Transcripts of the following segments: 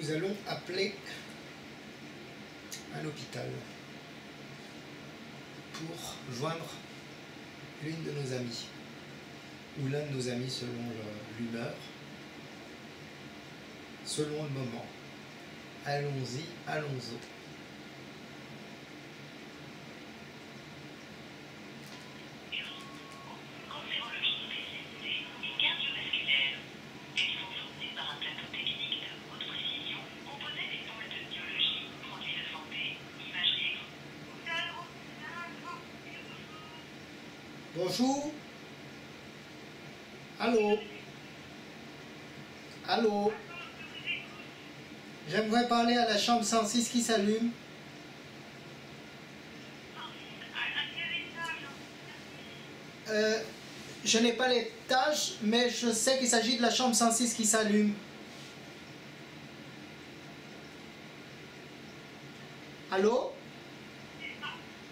nous allons appeler un hôpital pour joindre l'une de nos amies ou l'un de nos amis selon l'humeur, selon le moment. Allons-y, allons-y. Bonjour. Allô. Allô. J'aimerais parler à la chambre 106 qui s'allume. Je n'ai pas l'étage, mais je sais qu'il s'agit de la chambre 106 qui s'allume. Allô?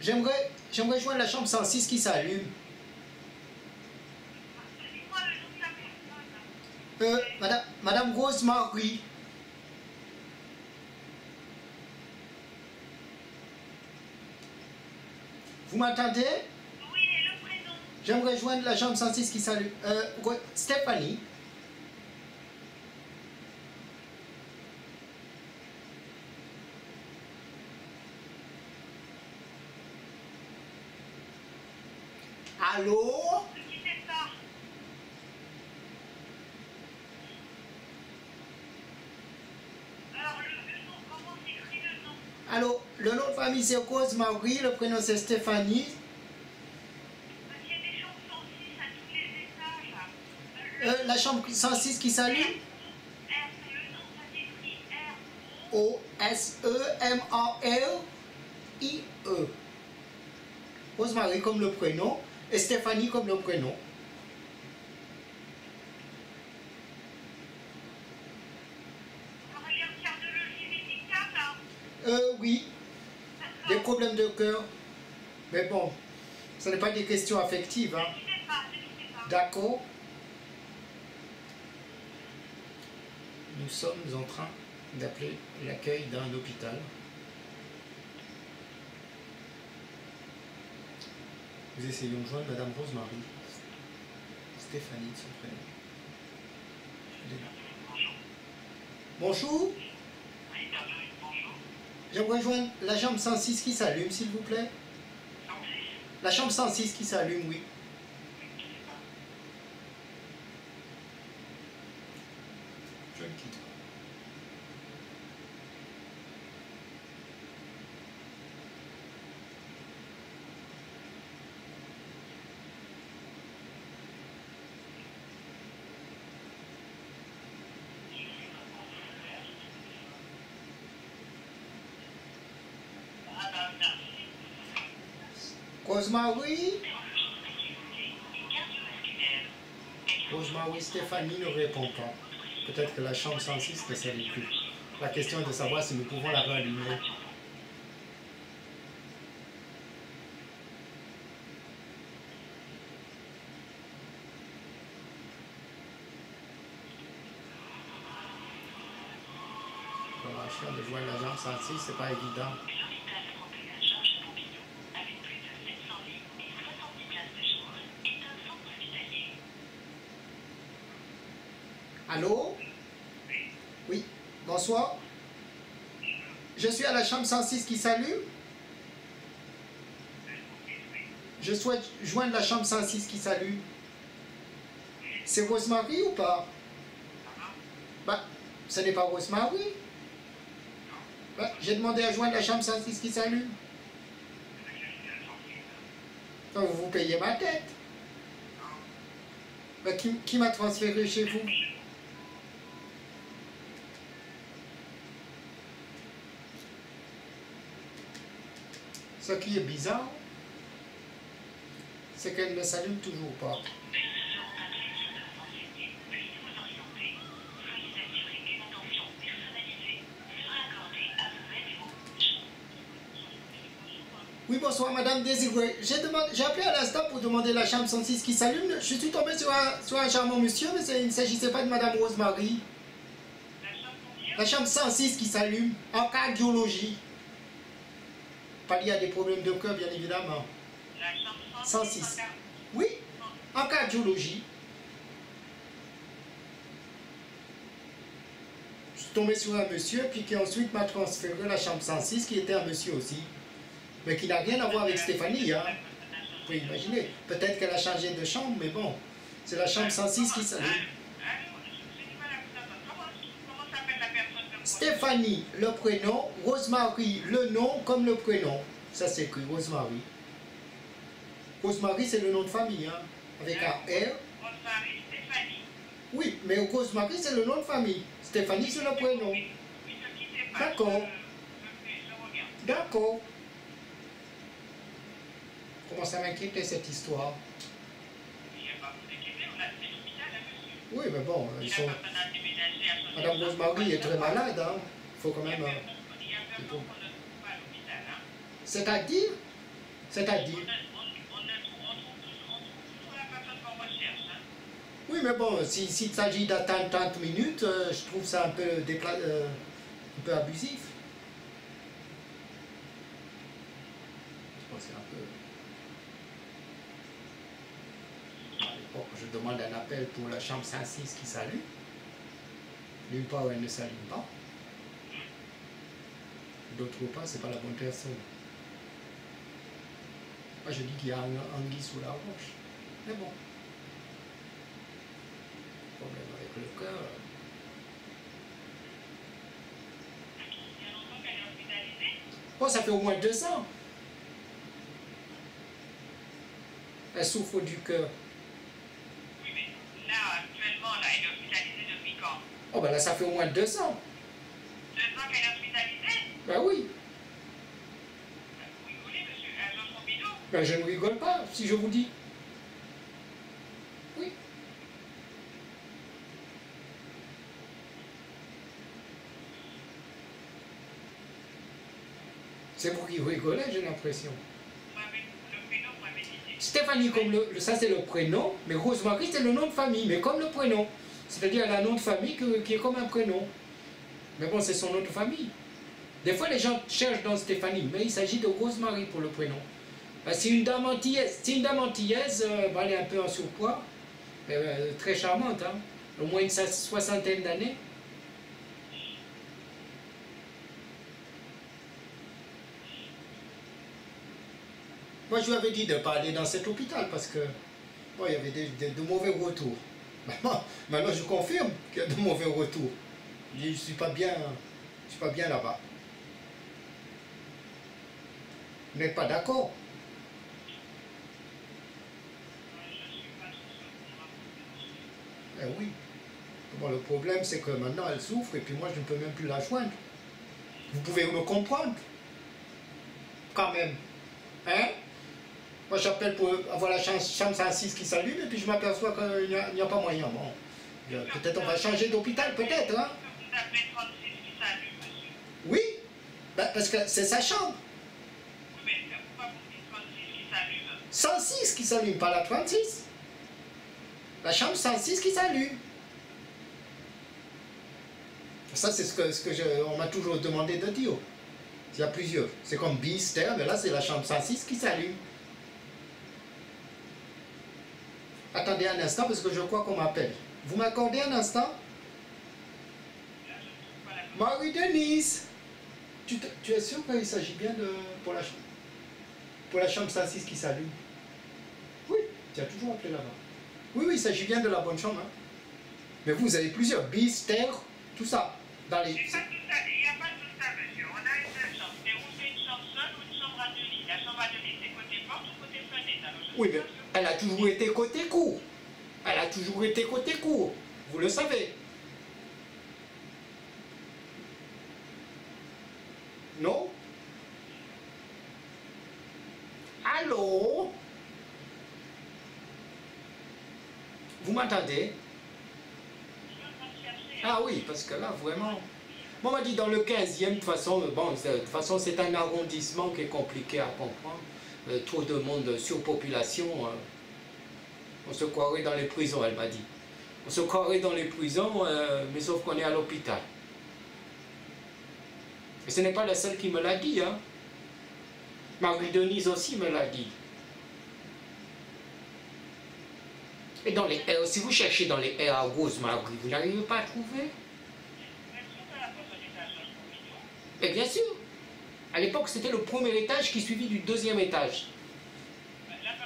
J'aimerais joindre la chambre 106 qui s'allume. Madame Rose-Marie. Vous m'entendez? Oui, et le prénom? J'aimerais joindre la chambre 106 qui s'allume. Stéphanie. Allô? Ne quittez pas. Alors, le nom, comment s'écrit le nom? Allô? Le nom de famille c'est Rose-Marie, le prénom c'est Stéphanie. Parce qu'il y a des chambres 106 à tous les étages. La chambre 106 qui s'allume? Le nom, ça s'écrit O-S-E-M-A-R-I-E. Rose-Marie comme le prénom et Stéphanie comme le prénom. Alors, il y a une cardiologie médicale, là. Oui, des problèmes de cœur. Mais bon, ce n'est pas des questions affectives. Hein. Ne quittez pas, ne quittez pas. D'accord. Nous sommes en train d'appeler l'accueil d'un hôpital. Nous essayons de joindre Madame Rose-Marie. Stéphanie de son prénom. Elle est là. Bonjour. J'aimerais joindre la chambre 106 qui s'allume, s'il vous plaît. La chambre 106 qui s'allume, oui. Je ne quitte pas. Rose-Marie? Rose-Marie, Stéphanie ne répond pas. Peut-être que la chambre 106 ne s'allume plus. La question est de savoir si nous pouvons la rallumer. Pour de joindre la chambre 106, c'est pas évident. Allô? Oui, bonsoir. Je suis à la chambre 106 qui s'allume. Je souhaite joindre la chambre 106 qui s'allume. C'est Rose-Marie ou pas? Bah, ce n'est pas Rose-Marie. Bah, j'ai demandé à joindre la chambre 106 qui s'allume. Vous payez ma tête. Bah, qui m'a transféré chez vous? Ce qui est bizarre, c'est qu'elle ne s'allume toujours pas. Oui, bonsoir, Madame Désirée. J'ai appelé à l'instant pour demander la chambre 106 qui s'allume. Je suis tombé sur un charmant monsieur, mais il ne s'agissait pas de Madame Rose-Marie. La chambre combien? La chambre 106 qui s'allume en cardiologie. Pas lié à des problèmes de cœur, bien évidemment. La chambre 106. Oui, en cardiologie. Je suis tombé sur un monsieur, puis qui ensuite m'a transféré la chambre 106, qui était un monsieur aussi. Mais qui n'a rien à voir avec Stéphanie, hein. Vous pouvez imaginer. Peut-être qu'elle a changé de chambre, mais bon. C'est la chambre 106 qui s'allume. Comment s'appelle la personne que vous... Stéphanie, le prénom. Rosemary, le nom comme le prénom. Ça s'écrit Rosemary. Rosemary, c'est le nom de famille, hein. Avec un R. Rosemary, Stéphanie. Oui, mais Rosemary, c'est le nom de famille. Stéphanie, c'est le prénom. Oui, ne quittez pas. D'accord. Je regarde. D'accord. Comment ça m'inquiétait cette histoire? Il n'y a pas vous inquiéter, on a fait l'hôpital à monsieur. Oui, mais bon, ils Il sont... n'a pas besoin de déménager à son Madame Rosemary est très malade, hein. Il faut quand Il y a même... personne qu'on ne trouve pas à l'hôpital, hein. C'est-à-dire? C'est-à-dire? On trouve toujours la personne qu'on recherche, hein. Oui, mais bon, s'il s'agit d'attendre 30 minutes, je trouve ça un peu, un peu abusif. Je pense que c'est un peu... Bon, je demande un appel pour la chambre 106 qui s'allume. D'une part, elle ne s'allume pas. D'autre part, c'est pas la bonne personne. Moi, je dis qu'il y a un anguille sous la roche. Mais bon. Problème avec le cœur. Il y a longtemps qu'elle est hospitalisée. Bon, ça fait au moins 2 ans. Elle souffre du cœur. Oui, mais là, actuellement, là, elle est hospitalisée depuis quand? Oh, ben là, ça fait au moins 2 ans. 2 ans qu'elle est hospitalisée? Ben oui. Vous rigolez, monsieur, à Georges Pompidou? Ben je ne rigole pas, si je vous dis. Oui. C'est vous qui rigolez, j'ai l'impression. Le prénom, vous m'avez dit. Stéphanie, comme ça c'est le prénom, mais Rosemary c'est le nom de famille, mais comme le prénom. C'est-à-dire elle a un nom de famille qui est comme un prénom. Mais bon, c'est son nom de famille. Des fois les gens cherchent dans Stéphanie, mais il s'agit de Rosemary pour le prénom. C'est une dame antillaise, ben, elle est un peu en surpoids, mais très charmante, hein? Au moins une soixantaine d'années. Moi, je lui avais dit de ne pas aller dans cet hôpital parce que bon, il y avait de mauvais retours. Maintenant, je confirme qu'il y a de mauvais retours. Je ne suis pas bien là-bas. Vous n'êtes pas d'accord? Eh oui. Bon, le problème, c'est que maintenant, elle souffre et puis moi, je ne peux même plus la joindre. Vous pouvez me comprendre? Quand même. Hein? Moi, j'appelle pour avoir la chambre 106 qui s'allume et puis je m'aperçois qu'il n'y a pas moyen. Bon, peut-être on va changer d'hôpital, peut-être. Hein? Vous appelez 36 qui s'allume, monsieur. Oui, ben, parce que c'est sa chambre. Oui, mais pourquoi vous dites 36 qui s'allume? 106 qui s'allume, pas la 36. La chambre 106 qui s'allume. Ça, c'est ce que on m'a toujours demandé de dire. Il y a plusieurs. C'est comme Bister, mais là, c'est la chambre 106 qui s'allume. Attendez un instant, parce que je crois qu'on m'appelle. Vous m'accordez un instant? Marie-Denise, tu es sûr qu'il s'agit bien pour la chambre 106 qui s'allume? Oui, tu as toujours appelé là-bas. Oui, il s'agit bien de la bonne chambre. Hein. Mais vous avez plusieurs, bis, terre, tout ça. Dans les... Il n'y a pas tout ça, monsieur. On a une seule chambre. C'est une chambre seule ou une chambre à 2 lits. La chambre à 2 lits, c'est côté porte ou côté fenêtre? Alors, oui, mais elle a toujours été côté court. Elle a toujours été côté court. Vous le savez. Non? Allô? Vous m'entendez? Ah oui, parce que là, vraiment... Bon, on m'a dit dans le 15e, de toute façon, c'est un arrondissement qui est compliqué à comprendre. Trop de monde, surpopulation. On se croirait dans les prisons, elle m'a dit. On se croirait dans les prisons, mais sauf qu'on est à l'hôpital. Et ce n'est pas la seule qui me l'a dit, hein. Marie-Denise aussi me l'a dit. Et dans les airs, si vous cherchez dans les airs à Rose-Marie, vous n'arrivez pas à trouver? Et bien sûr. À l'époque, c'était le premier étage qui suivit du deuxième étage.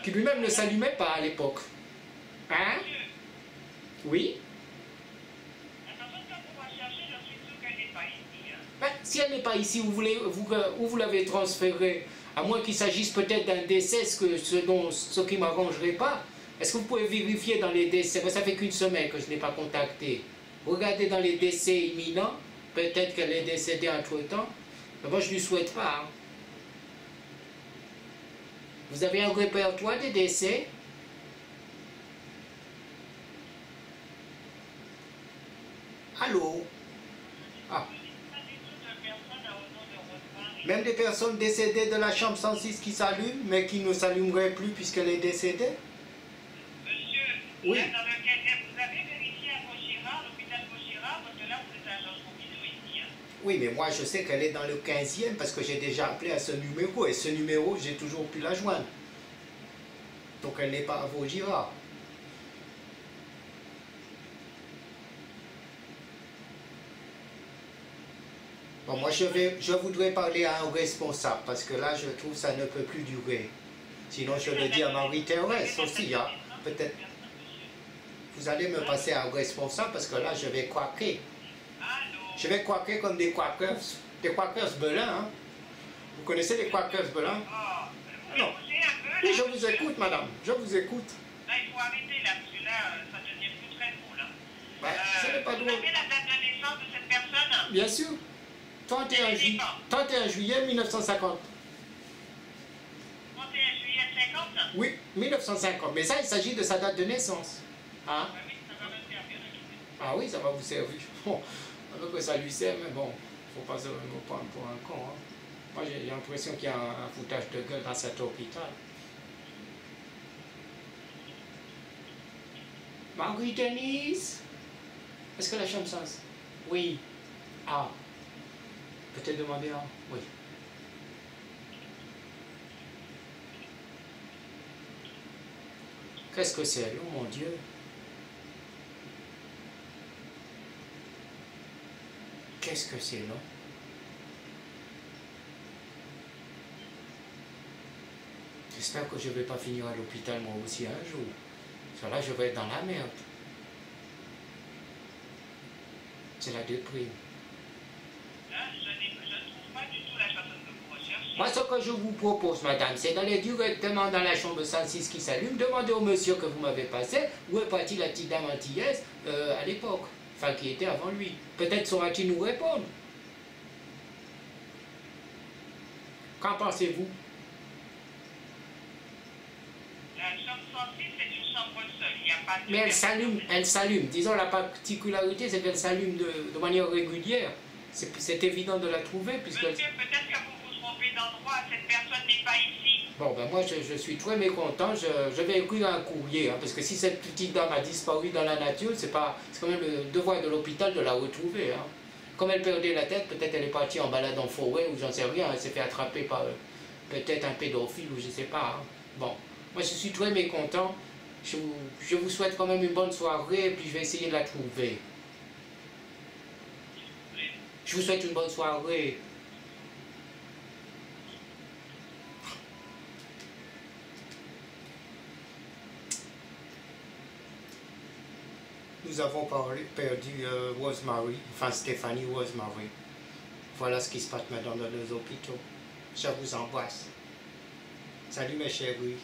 Qui lui-même ne s'allumait pas à l'époque. Hein? Oui? Ben, si elle n'est pas ici, où vous l'avez transférée, à moins qu'il s'agisse peut-être d'un décès, ce qui ne m'arrangerait pas, est-ce que vous pouvez vérifier dans les décès? Ça fait qu'une semaine que je ne l'ai pas contactée. Regardez dans les décès imminents, peut-être qu'elle est décédée entre-temps. Mais moi, je ne lui souhaite pas. Hein. Vous avez un répertoire des décès? Allô? Ah. Même des personnes décédées de la chambre 106 qui s'allument, mais qui ne s'allumeraient plus puisqu'elle est décédée? Monsieur, oui. Là, dans le cabinet, vous avez vérifié à Gauchira, l'hôpital Gauchira, parce que là, vous êtes à Georges Pompidou ici. Hein. Oui, mais moi, je sais qu'elle est dans le 15e parce que j'ai déjà appelé à ce numéro. Et ce numéro, j'ai toujours pu la joindre. Donc, elle n'est pas à Vaugirard. Bon, moi, je voudrais parler à un responsable, parce que là, je trouve que ça ne peut plus durer. Sinon, je le dis à Marie-Thérèse aussi. Hein. Peut-être, vous allez me passer à un responsable, parce que là, je vais quaquer. Je vais quaquer comme des quackers belins. Hein. Vous connaissez les quackers belins? Non. Oui, je vous écoute, madame. Je vous écoute. Là, il faut arrêter, là, parce que là, ça devient plus très drôle. Hein. Ben, ce n'est pas drôle. Vous avez la date de naissance de cette personne? Bien sûr. 31 juillet 1950. 31 juillet 50? Oui, 1950. Mais ça, il s'agit de sa date de naissance. Hein? Oui, ça va me servir. Ah oui, ça va vous servir. Bon, alors que ça lui sert, mais bon, il ne faut pas se prendre pour un con. Hein. Moi, j'ai l'impression qu'il y a un foutage de gueule dans cet hôpital. Marie-Denise? Est-ce que la chambre sens? Oui. Ah. Peut-être demander à... Oui. Qu'est-ce que c'est? Oh mon Dieu. Qu'est-ce que c'est, non? J'espère que je ne vais pas finir à l'hôpital moi aussi un jour. Parce que là, je vais être dans la merde. C'est la déprime. Là, je ne trouve pas du tout la personne que vous recherchez. Moi, ce que je vous propose, madame, c'est d'aller directement dans la chambre 106 qui s'allume, demander au monsieur que vous m'avez passé, où est partie la petite dame antillaise à l'époque, enfin qui était avant lui. Peut-être saura-t-il nous répondre. Qu'en pensez-vous? La chambre 106, c'est une chambre seule. Il n'y a pas de... Mais elle s'allume. Disons, la particularité, c'est qu'elle s'allume de manière régulière. C'est évident de la trouver, puisque... Monsieur, peut-être que vous vous trompez d'endroit, cette personne n'est pas ici. Bon, ben moi, je suis très mécontent. Je vais écrire un courrier, hein, parce que si cette petite dame a disparu dans la nature, c'est quand même le devoir de l'hôpital de la retrouver. Hein. Comme elle perdait la tête, peut-être elle est partie en balade en forêt, ou j'en sais rien, elle s'est fait attraper par peut-être un pédophile, ou je sais pas. Hein. Bon, moi, je suis très mécontent. Je vous souhaite quand même une bonne soirée, et puis je vais essayer de la trouver. Je vous souhaite une bonne soirée. Nous avons perdu Rosemary, enfin Stéphanie Rosemary. Voilà ce qui se passe maintenant dans nos hôpitaux. Je vous embrasse. Salut mes chéris.